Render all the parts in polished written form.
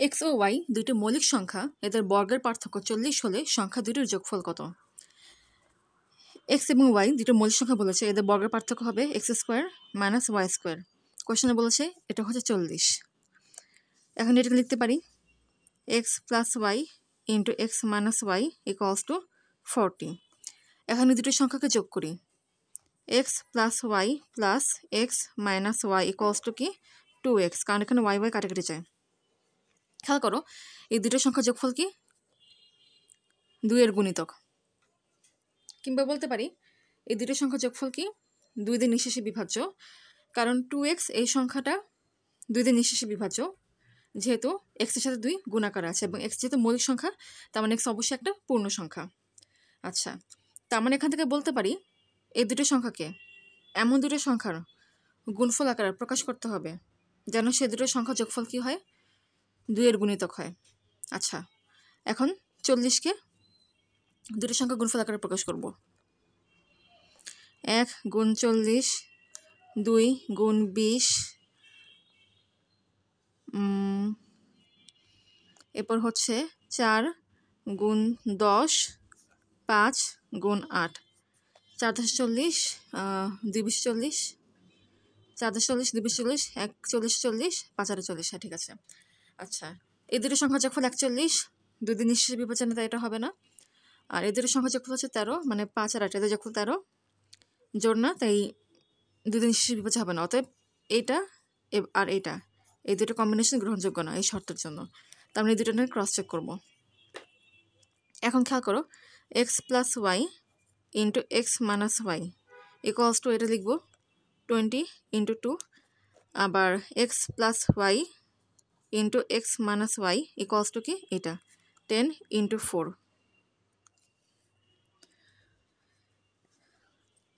X ও Y দুইটি মৌলিক সংখ্যা, এদের বর্গের পার্থক্য 40 হলে সংখ্যা দুটির যোগফল কত? এক্স এবং ওয়াই দুটো মৌলিক সংখ্যা বলেছে, এদের বর্গের পার্থক্য হবে X square minus Y square. কোয়েশনে বলেছে এটা হচ্ছে 40। এখন এটাকে লিখতে পারি X plus Y into x minus Y equals to 40। এখন এই দুটো সংখ্যাকে যোগ করি, X plus Y plus X minus Y equals to কি 2x, কারণ এখানে ওয়াই ওয়াই কাটাকাটি যায়। খেয়াল করো এই দুটো সংখ্যার যোগফল কি 2 এর গুণিতক, কিংবা বলতে পারি এই দুটো সংখ্যার যোগফল কি 2 দিয়ে নিঃশেষে বিভাজ্য, কারণ 2x এই সংখ্যাটা 2 দিয়ে নিঃশেষে বিভাজ্য, যেহেতু x এর সাথে 2 গুণাকার আছে এবং x যেহেতু মৌলিক সংখ্যা তার মানে x অবশ্যই একটা পূর্ণ সংখ্যা। আচ্ছা, তার মানে এখান থেকে বলতে পারি এই দুটো সংখ্যাকে এমন দুটো সংখ্যার গুণফল আকারে প্রকাশ করতে হবে যেন সে দুটো সংখ্যার যোগফল কি হয় 2 এর গুণিতক হয়। আচ্ছা, এখন 40কে দুটো সংখ্যা গুণফল আকারে প্রকাশ করব। 1 গুণ 40, 2 গুণ 20, এরপর হচ্ছে 4 গুণ 10, 5 গুণ 8, 4 10 40, 2 20 40, 4 10 40, 2 20 40, 1 40 40, 5 8 40। হ্যাঁ ঠিক আছে। আচ্ছা, এই দুটো সংখ্যা যোগফল 41, 2 দিন নিঃশেষে বিভাজনে তাই এটা হবে না। আর এই দুটো সংখ্যা যোগফল হচ্ছে 13, মানে 5 আর 8 এদের যোগফল 13, জোড় না, তাই 2 দিন নিঃশেষে বিভাজ্য হবে না। অতএব এইটা আর এইটা এই দুটো কম্বিনেশন গ্রহণযোগ্য না এই শর্তের জন্য। তার মানে এই দুটো নিয়ে ক্রস চেক করবো। এখন খেয়াল করো x plus Y into x minus Y equals to এটা লিখবো 20 ইন্টু 2, আবার x plus Y into x minus Y equals to কি এটা 10 ইন্টু 4।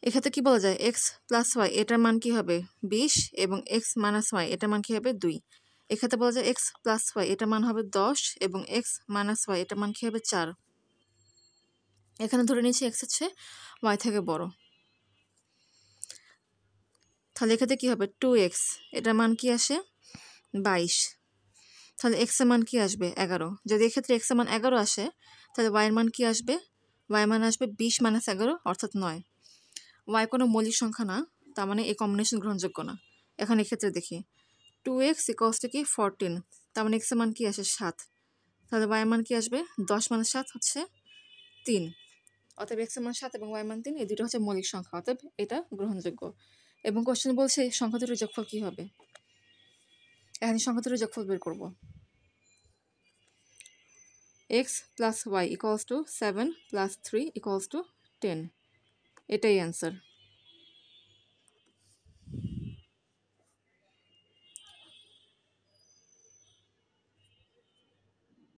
এক্ষেত্রে কি বলা যায় এক্স প্লাস ওয়াই এটার মান কি হবে 20 এবং এক্স মাইনাস ওয়াই এটার মান কি হবে 2। এক্ষেত্রে বলা যায় এক্স প্লাস ওয়াই এটার মান হবে 10 এবং এক্স মাইনাস ওয়াই এটার মান কি হবে 4। এখানে ধরে নিয়েছি এক্স হচ্ছে ওয়াই থেকে বড়, তাহলে এক্ষেত্রে কী হবে 2x, এটার মান কি আসে 22, তাহলে এক্সের মান কি আসবে 11। যদি এক্ষেত্রে এক্সের মান 11 আসে তাহলে ওয়াইয়ের মান কি আসবে, ওয়াইয়ের মান আসবে 20 মাইনাস 11 অর্থাৎ 9। ওয়াই কোনো মৌলিক সংখ্যা না, তার মানে এই কম্বিনেশন গ্রহণযোগ্য না। এখন এক্ষেত্রে দেখি 2x ইকুয়ালস টু কি 14, তার মানে এক্সের মান কি আসে 7, তাহলে ওয়াইয়ের মান কি আসবে 10 মাইনাস 7 হচ্ছে 3। অতএব এক্সের মান 7 এবং ওয়াই মান 3, এই দুটো হচ্ছে মৌলিক সংখ্যা, অতএব এটা গ্রহণযোগ্য। এবং কোশ্চেন বলছে সংখ্যা দুটোর যোগফল কী হবে। এখানে সংখ্যা দুটোর যোগফল বের করব। X plus y equals to 7 plus 3 equals to 10, এটাই অ্যান্সার।